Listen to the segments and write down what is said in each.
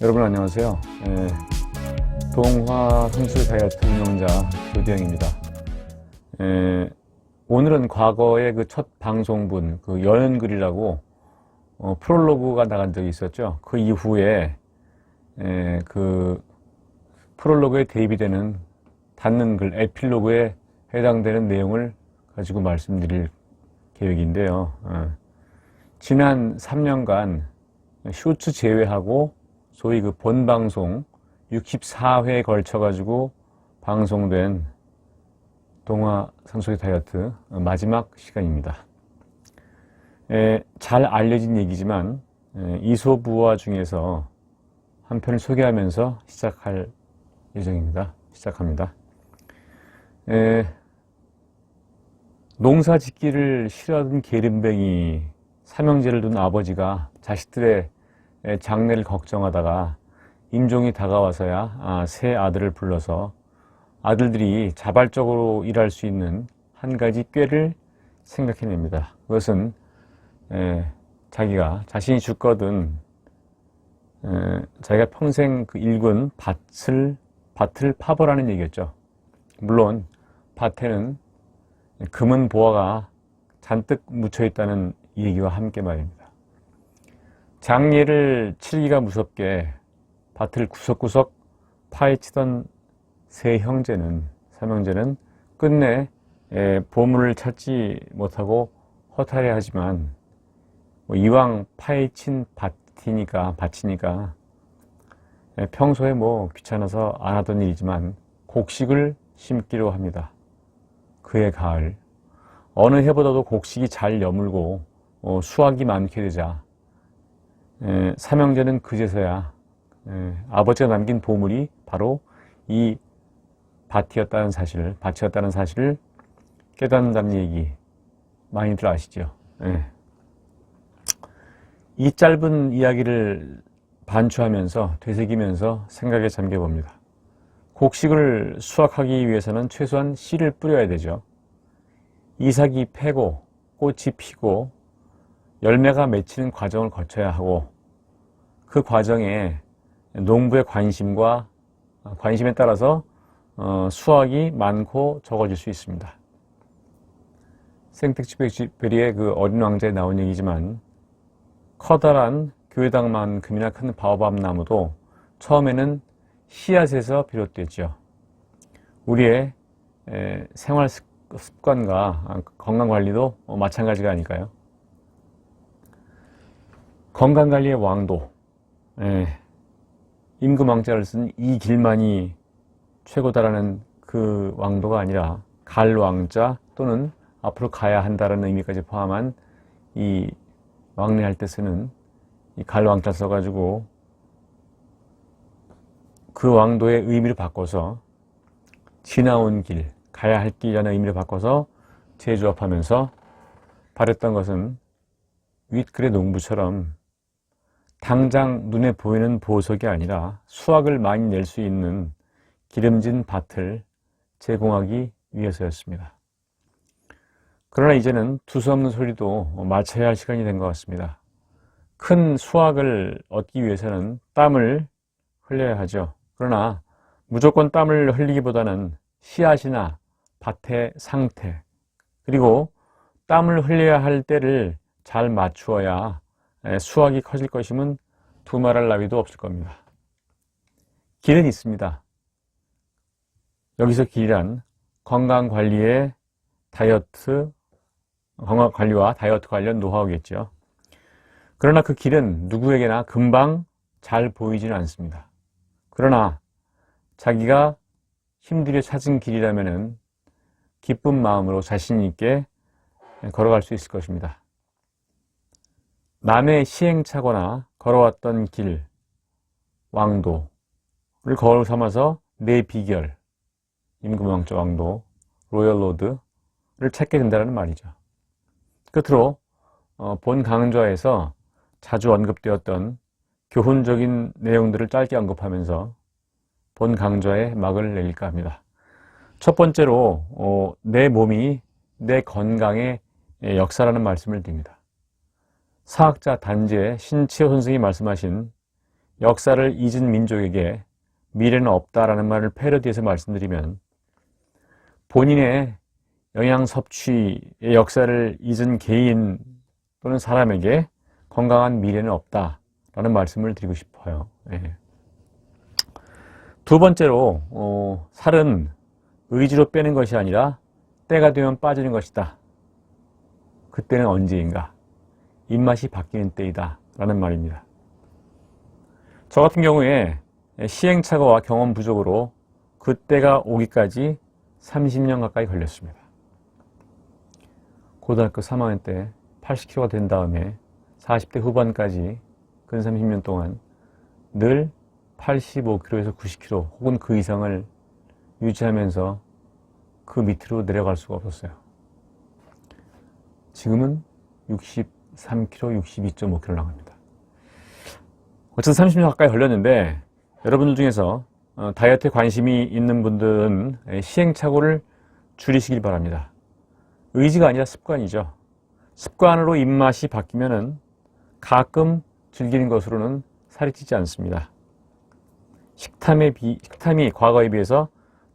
여러분 안녕하세요. 동화 성실 다이어트 운영자 조대영입니다. 오늘은 과거의 그 첫 방송분, 그 연은글이라고 프롤로그가 나간 적이 있었죠. 그 이후에 그 프롤로그에 대입이 되는 닫는 글, 에필로그에 해당되는 내용을 가지고 말씀드릴 계획인데요. 지난 3년간 쇼츠 제외하고 소위 그 본방송 64회에 걸쳐 가지고 방송된 동화 상속의 다이어트 마지막 시간입니다. 잘 알려진 얘기지만 이솝우화 중에서 한 편을 소개하면서 시작할 예정입니다. 시작합니다. 농사 짓기를 싫어하던 게름뱅이 삼형제를 둔 아버지가 자식들의 장래를 걱정하다가 임종이 다가와서야 세 아들을 불러서 아들들이 자발적으로 일할 수 있는 한 가지 꾀를 생각해냅니다. 그것은 자신이 죽거든 자기가 평생 그 일군 밭을 파보라는 얘기였죠. 물론 밭에는 금은 보화가 잔뜩 묻혀 있다는 얘기와 함께 말입니다. 장례를 치르기가 무섭게 밭을 구석구석 파헤치던 삼형제는 끝내 보물을 찾지 못하고 허탈해하지만 이왕 파헤친 밭이니까 평소에 귀찮아서 안 하던 일이지만 곡식을 심기로 합니다. 그해 가을 어느 해보다도 곡식이 잘 여물고 수확이 많게 되자 삼형제는 그제서야 아버지가 남긴 보물이 바로 이 밭이었다는 사실을 깨닫는다는 얘기 많이들 아시죠? 이 짧은 이야기를 반추하면서 되새기면서 생각에 잠겨봅니다. 곡식을 수확하기 위해서는 최소한 씨를 뿌려야 되죠. 이삭이 패고 꽃이 피고 열매가 맺히는 과정을 거쳐야 하고 그 과정에 농부의 관심에 따라서 수확이 많고 적어질 수 있습니다. 생텍쥐페리의 그 어린 왕자에 나온 얘기지만 커다란 교회당만큼이나 큰 바오밥 나무도 처음에는 씨앗에서 비롯됐죠. 우리의 생활 습관과 건강관리도 마찬가지가 아닐까요? 건강관리의 왕도, 임금왕자를 쓴 이 길만이 최고다라는 그 왕도가 아니라 갈왕자 또는 앞으로 가야 한다라는 의미까지 포함한 이 왕래할 때 쓰는 이 갈왕자 써가지고 그 왕도의 의미를 바꿔서 지나온 길, 가야 할 길이라는 의미를 바꿔서 재조합하면서 발했던 것은 윗글의 농부처럼 당장 눈에 보이는 보석이 아니라 수확을 많이 낼 수 있는 기름진 밭을 제공하기 위해서였습니다. 그러나 이제는 두서없는 소리도 마쳐야 할 시간이 된 것 같습니다. 큰 수확을 얻기 위해서는 땀을 흘려야 하죠. 그러나 무조건 땀을 흘리기보다는 씨앗이나 밭의 상태 그리고 땀을 흘려야 할 때를 잘 맞추어야 수확이 커질 것임은 두말할 나위도 없을 겁니다. 길은 있습니다. 여기서 길이란 건강관리와 다이어트 관련 노하우겠죠. 그러나 그 길은 누구에게나 금방 잘 보이지는 않습니다. 그러나 자기가 힘들여 찾은 길이라면 기쁜 마음으로 자신 있게 걸어갈 수 있을 것입니다. 남의 시행착오나 걸어왔던 길, 왕도를 거울 삼아서 내 비결, 임금왕자 왕도, 로열 로드를 찾게 된다는 말이죠. 끝으로 본 강좌에서 자주 언급되었던 교훈적인 내용들을 짧게 언급하면서 본 강좌에 막을 내릴까 합니다. 첫 번째로 내 몸이 내 건강의 역사라는 말씀을 드립니다. 사학자 단지의 신치호 선생이 말씀하신 역사를 잊은 민족에게 미래는 없다라는 말을 패러디해서 말씀드리면, 본인의 영양 섭취의 역사를 잊은 개인 또는 사람에게 건강한 미래는 없다라는 말씀을 드리고 싶어요. 예. 두 번째로, 살은 의지로 빼는 것이 아니라 때가 되면 빠지는 것이다. 그때는 언제인가? 입맛이 바뀌는 때이다 라는 말입니다. 저 같은 경우에 시행착오와 경험 부족으로 그때가 오기까지 30년 가까이 걸렸습니다. 고등학교 3학년 때 80kg가 된 다음에 40대 후반까지 근 30년 동안 늘 85kg에서 90kg 혹은 그 이상을 유지하면서 그 밑으로 내려갈 수가 없었어요. 지금은 63kg, 62.5kg 나갑니다. 어쨌든 30년 가까이 걸렸는데, 여러분들 중에서 다이어트에 관심이 있는 분들은 시행착오를 줄이시길 바랍니다. 의지가 아니라 습관이죠. 습관으로 입맛이 바뀌면은 가끔 즐기는 것으로는 살이 찌지 않습니다. 식탐이 과거에 비해서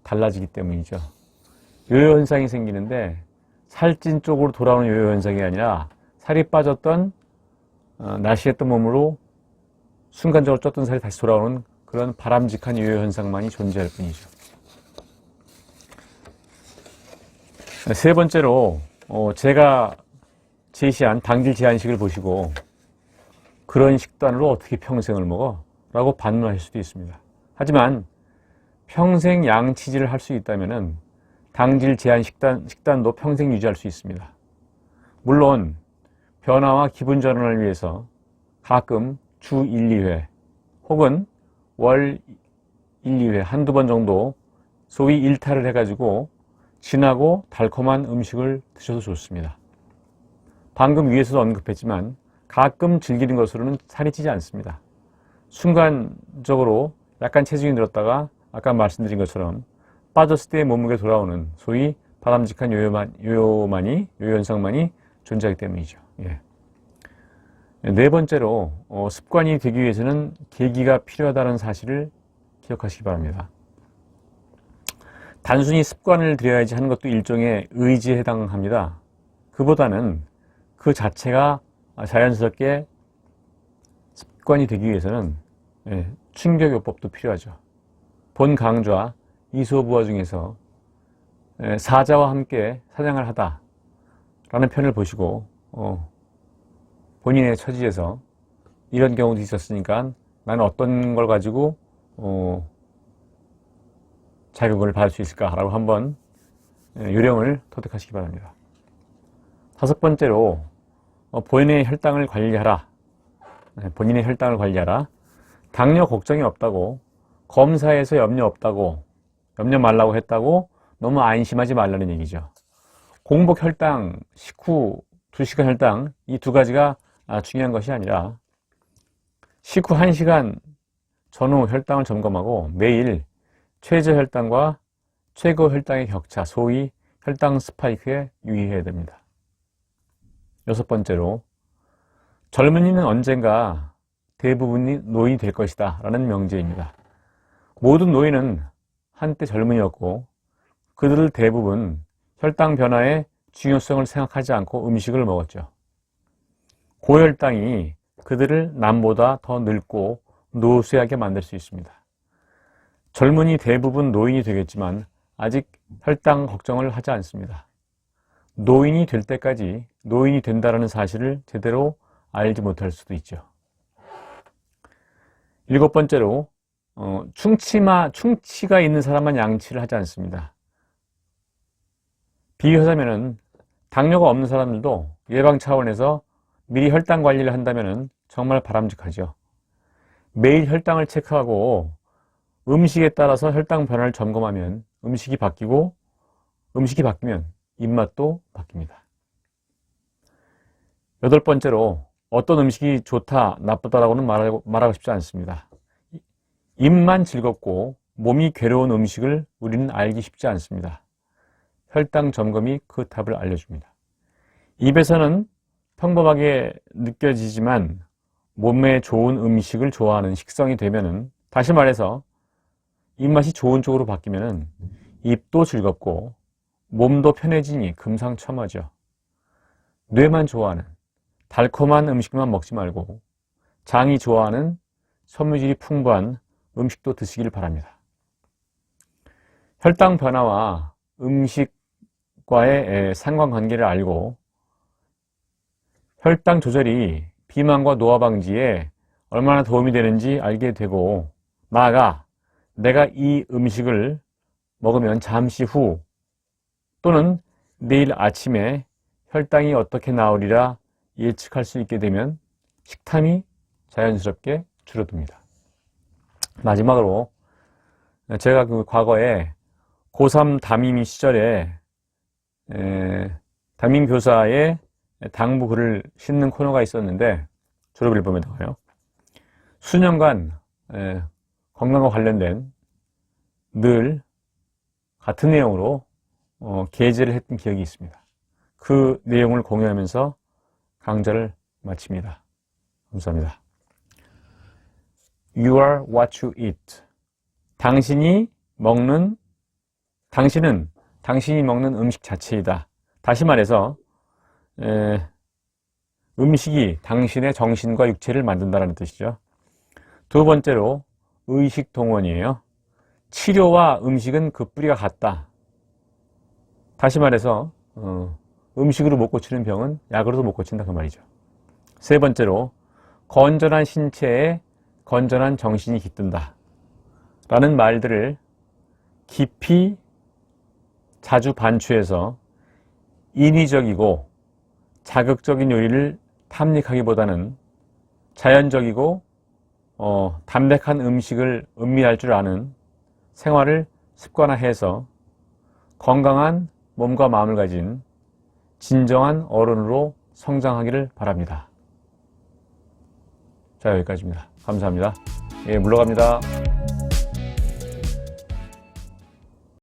달라지기 때문이죠. 요요 현상이 생기는데, 살찐 쪽으로 돌아오는 요요 현상이 아니라 살이 빠졌던 날씬했던 몸으로 순간적으로 쪘던 살이 다시 돌아오는 그런 바람직한 요요 현상만이 존재할 뿐이죠. 세 번째로, 제가 제시한 당질 제한식을 보시고 그런 식단으로 어떻게 평생을 먹어? 라고 반문하실 수도 있습니다. 하지만 평생 양치질을 할 수 있다면 당질 제한 식단도 평생 유지할 수 있습니다. 물론 변화와 기분 전환을 위해서 가끔 주 1, 2회 혹은 월 1, 2회 한두 번 정도 소위 일탈을 해가지고 진하고 달콤한 음식을 드셔도 좋습니다. 방금 위에서도 언급했지만 가끔 즐기는 것으로는 살이 찌지 않습니다. 순간적으로 약간 체중이 늘었다가 아까 말씀드린 것처럼 빠졌을 때 몸무게 돌아오는 소위 바람직한 요요 현상만이 존재하기 때문이죠. 예. 네 번째로, 습관이 되기 위해서는 계기가 필요하다는 사실을 기억하시기 바랍니다. 단순히 습관을 들여야지 하는 것도 일종의 의지에 해당합니다. 그보다는 그 자체가 자연스럽게 습관이 되기 위해서는 충격요법도 필요하죠. 본 강좌 이소부화 중에서 사자와 함께 사냥을 하다 라는 편을 보시고 본인의 처지에서 이런 경우도 있었으니까 나는 어떤 걸 가지고 자격을 받을 수 있을까라고 한번 요령을 터득하시기 바랍니다. 다섯 번째로, 본인의 혈당을 관리하라. 본인의 혈당을 관리하라. 당뇨 걱정이 없다고, 검사에서 염려 말라고 했다고 너무 안심하지 말라는 얘기죠. 공복 혈당, 식후 2시간 혈당, 이 두 가지가 중요한 것이 아니라 식후 1시간 전후 혈당을 점검하고 매일 최저 혈당과 최고 혈당의 격차, 소위 혈당 스파이크에 유의해야 됩니다. 여섯 번째로, 젊은이는 언젠가 대부분이 노인이 될 것이다 라는 명제입니다. 모든 노인은 한때 젊은이였고 그들을 대부분 혈당 변화의 중요성을 생각하지 않고 음식을 먹었죠. 고혈당이 그들을 남보다 더 늙고 노쇠하게 만들 수 있습니다. 젊은이 대부분 노인이 되겠지만 아직 혈당 걱정을 하지 않습니다. 노인이 될 때까지 노인이 된다는 사실을 제대로 알지 못할 수도 있죠. 일곱 번째로, 충치가 있는 사람만 양치를 하지 않습니다. 비교하자면은 당뇨가 없는 사람들도 예방 차원에서 미리 혈당 관리를 한다면은 정말 바람직하죠. 매일 혈당을 체크하고 음식에 따라서 혈당 변화를 점검하면 음식이 바뀌면 입맛도 바뀝니다. 여덟 번째로, 어떤 음식이 좋다, 나쁘다라고는 말하고 싶지 않습니다. 입만 즐겁고 몸이 괴로운 음식을 우리는 알기 쉽지 않습니다. 혈당 점검이 그 답을 알려줍니다. 입에서는 평범하게 느껴지지만 몸에 좋은 음식을 좋아하는 식성이 되면은, 다시 말해서 입맛이 좋은 쪽으로 바뀌면은 입도 즐겁고 몸도 편해지니 금상첨화죠. 뇌만 좋아하는 달콤한 음식만 먹지 말고 장이 좋아하는 섬유질이 풍부한 음식도 드시길 바랍니다. 혈당 변화와 음식과의 상관관계를 알고 혈당 조절이 비만과 노화 방지에 얼마나 도움이 되는지 알게 되고, 나아가 내가 이 음식을 먹으면 잠시 후 또는 내일 아침에 혈당이 어떻게 나오리라 예측할 수 있게 되면 식탐이 자연스럽게 줄어듭니다. 마지막으로 제가 그 과거에 고3 담임 시절에 담임 교사의 당부 글을 싣는 코너가 있었는데, 졸업 앨범에다가요. 수년간 건강과 관련된 늘 같은 내용으로 게재를 했던 기억이 있습니다. 그 내용을 공유하면서 강좌를 마칩니다. 감사합니다. You are what you eat. 당신은 당신이 먹는 음식 자체이다. 다시 말해서 음식이 당신의 정신과 육체를 만든다는 뜻이죠. 두 번째로 의식동원이에요. 치료와 음식은 그 뿌리가 같다. 다시 말해서 음식으로 못 고치는 병은 약으로도 못 고친다, 그 말이죠. 세 번째로 건전한 신체에 건전한 정신이 깃든다 라는 말들을 깊이 자주 반추해서 인위적이고 자극적인 요리를 탐닉하기보다는 자연적이고 담백한 음식을 음미할 줄 아는 생활을 습관화해서 건강한 몸과 마음을 가진 진정한 어른으로 성장하기를 바랍니다. 자, 여기까지입니다. 감사합니다. 예, 물러갑니다.